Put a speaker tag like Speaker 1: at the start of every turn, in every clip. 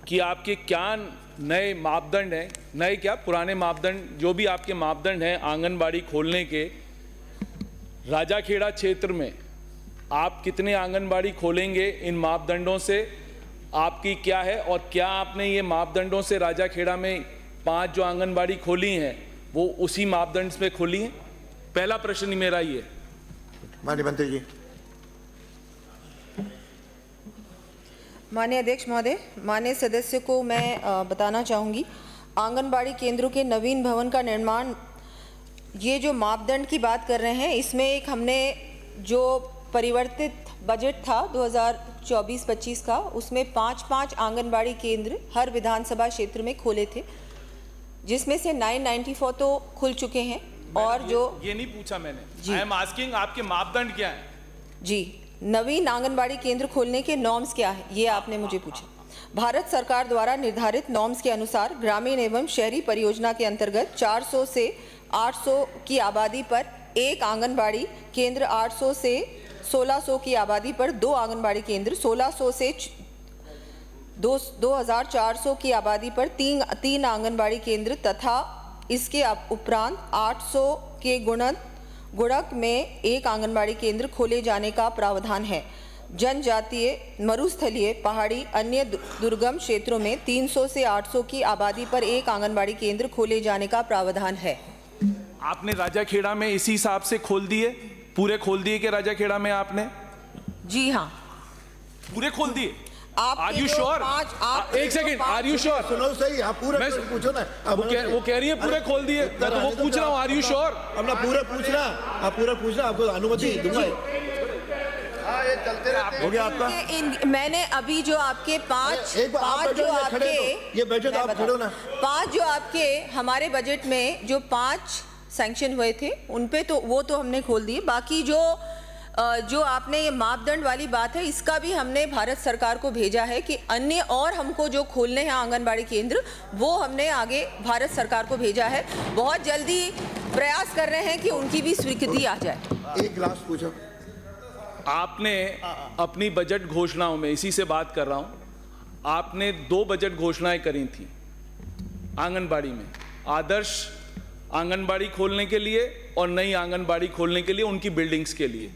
Speaker 1: कि आपके क्या नए मापदंड हैं, नए क्या पुराने मापदंड, जो भी आपके मापदंड हैं आंगनबाड़ी खोलने के, राजाखेड़ा क्षेत्र में आप कितने आंगनबाड़ी खोलेंगे, इन मापदंडों से आपकी क्या है, और क्या आपने ये मापदंडों से राजाखेड़ा में 5 जो आंगनबाड़ी खोली हैं वो उसी मापदंड पे खोली हैं? पहला प्रश्न मेरा ये।
Speaker 2: माननीय मंत्री जी।
Speaker 3: माननीय अध्यक्ष महोदय, माननीय सदस्य को मैं बताना चाहूँगी, आंगनबाड़ी केंद्रों के नवीन भवन का निर्माण, ये जो मापदंड की बात कर रहे हैं, इसमें एक हमने जो परिवर्तित बजट था 2024-25 का, उसमें 5-5 आंगनबाड़ी केंद्र हर विधानसभा क्षेत्र में खोले थे, जिसमें से 994 तो खुल चुके हैं। और जो
Speaker 1: ये नहीं पूछा मैंने, आई एम आस्किंग आपके मापदंड क्या हैं?
Speaker 3: जी, नवीन आंगनबाड़ी केंद्र खोलने के नॉर्म्स क्या है, ये आपने मुझे पूछा। भारत सरकार द्वारा निर्धारित नॉर्म्स के अनुसार ग्रामीण एवं शहरी परियोजना के अंतर्गत 400 से 800 की आबादी पर एक आंगनबाड़ी केंद्र, 800 से 1600 की आबादी पर 2 आंगनबाड़ी केंद्र, 1600 से 2400 की आबादी पर 3 आंगनबाड़ी केंद्र तथा इसके उपरांत 800 के गुणक में 1 आंगनबाड़ी केंद्र खोले जाने का प्रावधान है। जनजातीय, मरुस्थलीय, पहाड़ी, अन्य दुर्गम क्षेत्रों में 300 से 800 की आबादी पर 1 आंगनबाड़ी केंद्र खोले जाने का प्रावधान है।
Speaker 1: आपने राजाखेड़ा में इसी हिसाब से खोल दिए, पूरे खोल दिए कि राजाखेड़ा में आपने?
Speaker 3: जी हाँ,
Speaker 1: पूरे खोल दिए।
Speaker 3: आप
Speaker 1: आर यू श्योर? एक सेकंड, आर यू श्योर?
Speaker 2: सुनो सही, आप पूरे पूछो ना।
Speaker 1: वो कह रही है पूरे खोल दिए, मैं तो वो पूछ रहा हूँ, आर यू श्योर?
Speaker 2: अपना पूरे पूछना, आप पूरे पूछना, आपको अनुमति दूंगा। ये चलते रहते हो गया आपका।
Speaker 3: मैंने अभी जो आपके 5 जो आपके
Speaker 2: ये बजट आप खड़े हो ना,
Speaker 3: 5 जो आपके हमारे बजट में जो 5 सैंक्शन हुए थे उन पे तो वो तो हमने खोल दिए। बाकी जो आपने ये मापदंड वाली बात है, इसका भी हमने भारत सरकार को भेजा है कि अन्य और हमको जो खोलने हैं आंगनबाड़ी केंद्र, वो हमने आगे भारत सरकार को भेजा है। बहुत जल्दी प्रयास कर रहे हैं कि उनकी भी स्वीकृति आ जाए।
Speaker 2: एक लास्ट पूछो।
Speaker 1: आपने अपनी बजट घोषणाओं में, इसी से बात कर रहा हूं, आपने 2 बजट घोषणाएं करी थी आंगनबाड़ी में, आदर्श आंगनबाड़ी खोलने के लिए और नई आंगनबाड़ी खोलने के लिए, उनकी बिल्डिंग्स के लिए।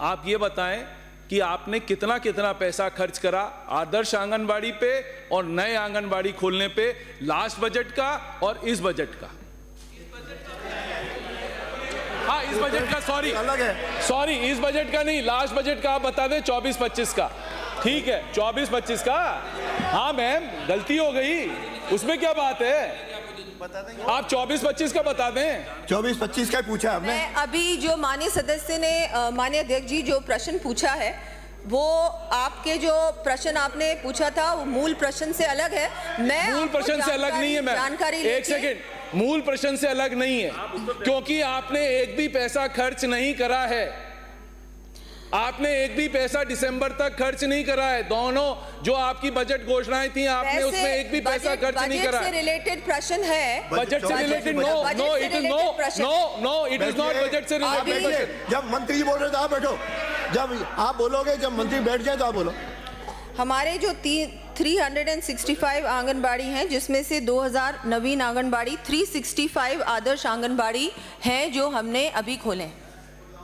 Speaker 1: आप ये बताएं कि आपने कितना कितना पैसा खर्च करा आदर्श आंगनबाड़ी पे और नए आंगनबाड़ी खोलने पे, लास्ट बजट का और इस बजट का? हाँ, इस बजट का, सॉरी इस बजट का नहीं, लास्ट बजट का आप बता दें, 24-25 का। ठीक है, 24-25 का। हाँ मैम, गलती हो गई, उसमें क्या बात है, आप 24-25 का बता दें।
Speaker 2: 24-25 का पूछा आपने।
Speaker 3: मैं अभी जो माननीय सदस्य ने, माननीय अध्यक्ष जी, जो प्रश्न पूछा है, वो आपके जो प्रश्न आपने पूछा था वो मूल प्रश्न से अलग है। मैं
Speaker 1: मूल प्रश्न से अलग नहीं है मैम,
Speaker 3: जानकारी,
Speaker 1: एक सेकंड, मूल प्रश्न से अलग नहीं है, क्योंकि आपने एक भी पैसा खर्च नहीं करा है। आपने एक भी पैसा दिसंबर तक खर्च नहीं करा है। दोनों जो आपकी बजट घोषणाएं थी, आपने उसमें एक भी पैसा खर्च नहीं करा है।
Speaker 3: बजट से रिलेटेड प्रश्न है,
Speaker 1: बजट से related? No, it is not budget से रिलेटेड।
Speaker 2: जब मंत्री जी बोल रहे थे आप बैठो, जब आप बोलोगे, जब मंत्री बैठ जाए तो आप बोलो।
Speaker 3: हमारे जो 365 आंगनबाड़ी हैं, जिसमें से 2000 नवीन आंगनबाड़ी, 365 आदर्श आंगनबाड़ी हैं जो हमने अभी खोले।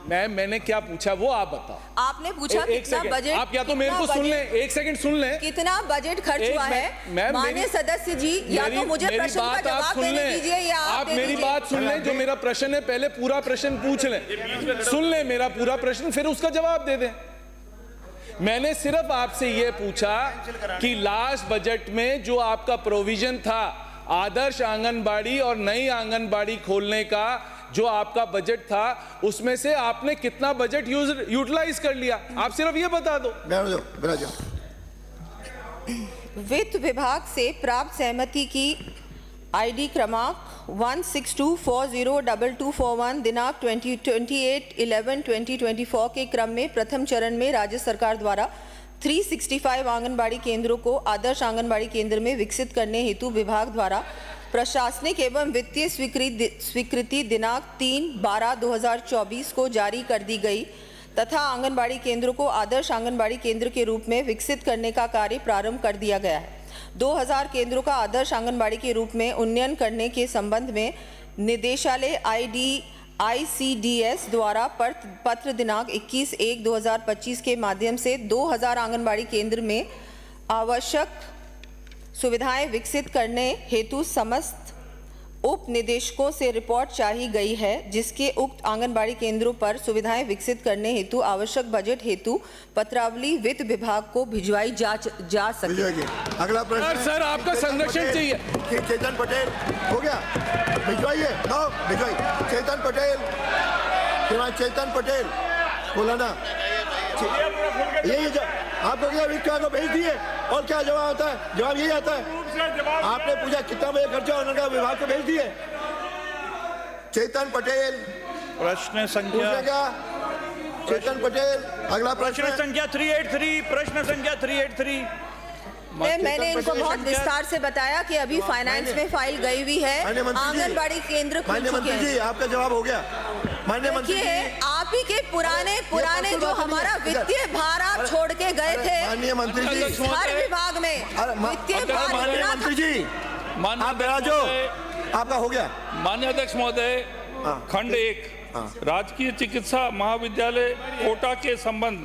Speaker 1: मैंने क्या पूछा वो आप बताओ।
Speaker 3: आपने पूछा कितना बजट,
Speaker 1: आप या तो मेरे को सुन लें, एक सेकंड सुन लें, कितना
Speaker 3: बजट खर्च हुआ है। माननीय सदस्य जी, या तो मुझे प्रश्न का जवाब देने दीजिए या
Speaker 1: आप मेरी बात सुन लें। जो मेरा प्रश्न है, पहले पूरा प्रश्न पूछ लें, सुन लें मेरा पूरा प्रश्न, फिर उसका जवाब दे दें। मैंने सिर्फ आपसे यह पूछा कि लास्ट बजट में जो आपका प्रोविजन था आदर्श आंगनबाड़ी और नई आंगनबाड़ी खोलने का, जो आपका बजट था, उसमें से आपने कितना बजट यूटिलाइज कर लिया? आप सिर्फ ये बता दो।
Speaker 3: वित्त विभाग से प्राप्त सहमति की आईडी क्रमांक 162402241 दिनांक 28/11/2024 के क्रम में प्रथम चरण में राज्य सरकार द्वारा 365 आंगनबाड़ी केंद्रों को आदर्श आंगनबाड़ी केंद्र में विकसित करने हेतु विभाग द्वारा प्रशासनिक एवं वित्तीय स्वीकृति दिनांक 3/12/2024 को जारी कर दी गई तथा आंगनबाड़ी केंद्रों को आदर्श आंगनबाड़ी केंद्र के रूप में विकसित करने का कार्य प्रारंभ कर दिया गया है। 2000 केंद्रों का आदर्श आंगनबाड़ी के रूप में उन्नयन करने के संबंध में निदेशालय ICDS द्वारा पत्र दिनांक 21/1/2025 के माध्यम से 2000 आंगनबाड़ी केंद्र में आवश्यक सुविधाएं विकसित करने हेतु समस्त उप निदेशकों से रिपोर्ट चाही गई है, जिसके उक्त आंगनबाड़ी केंद्रों पर सुविधाएं विकसित करने हेतु आवश्यक बजट हेतु पत्रावली वित्त विभाग को भिजवाई जा सके।
Speaker 2: अगला प्रश्न
Speaker 1: सर आपका संरक्षण चाहिए।
Speaker 2: चेतन पटेल हो गया, भिजवाइए। भिजवाइए चेतन पटेल, श्रीमान चेतन पटेल बोला ना, यही आपको क्या विभाग को भेज दिए और क्या जवाब आता है? जवाब यही आता है। आपने पूछा कितना बजे खर्चा, उन्होंने कहा विभाग को भेज दिए। चेतन पटेल
Speaker 4: प्रश्न संख्या
Speaker 2: क्या? चेतन पटेल अगला
Speaker 4: प्रश्न संख्या 383, प्रश्न संख्या 383।
Speaker 3: मैंने इनको बहुत विस्तार से बताया कि अभी फाइनेंस में फाइल गई हुई है, आंगनबाड़ी केंद्र खुल
Speaker 2: माननीय
Speaker 3: चुके
Speaker 2: मंत्री
Speaker 3: हैं।
Speaker 2: जी आपका जवाब हो गया। माननीय मंत्री
Speaker 3: देखिए,
Speaker 2: जी
Speaker 3: आप ही के पुराने जो हमारा वित्तीय भार आप छोड़ के गए थे
Speaker 2: माननीय मंत्री जी
Speaker 3: हर विभाग में वित्तीय भार
Speaker 2: माननीय
Speaker 3: इतना
Speaker 2: मंत्री जी आप बैराजो, आपका हो गया।
Speaker 5: माननीय अध्यक्ष महोदय, खंड 1 राजकीय चिकित्सा महाविद्यालय कोटा के संबंध